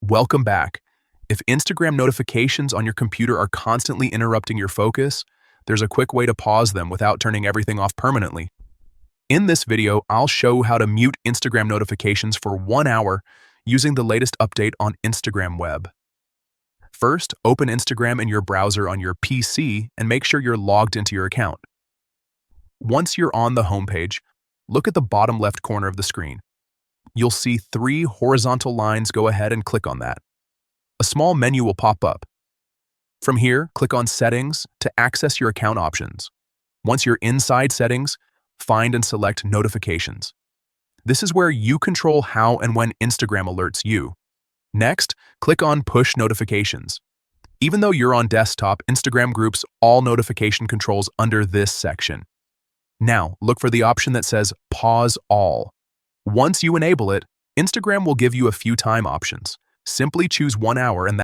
Welcome back. If Instagram notifications on your computer are constantly interrupting your focus, there's a quick way to pause them without turning everything off permanently. In this video, I'll show how to mute Instagram notifications for 1 hour using the latest update on Instagram Web. First, open Instagram in your browser on your PC and make sure you're logged into your account. Once you're on the homepage, look at the bottom left corner of the screen. You'll see 3 horizontal lines. Go ahead and click on that. A small menu will pop up. From here, click on Settings to access your account options. Once you're inside Settings, find and select Notifications. This is where you control how and when Instagram alerts you. Next, click on Push Notifications. Even though you're on desktop, Instagram groups all notification controls under this section. Now, look for the option that says Pause All. Once you enable it, Instagram will give you a few time options. Simply choose 1 hour and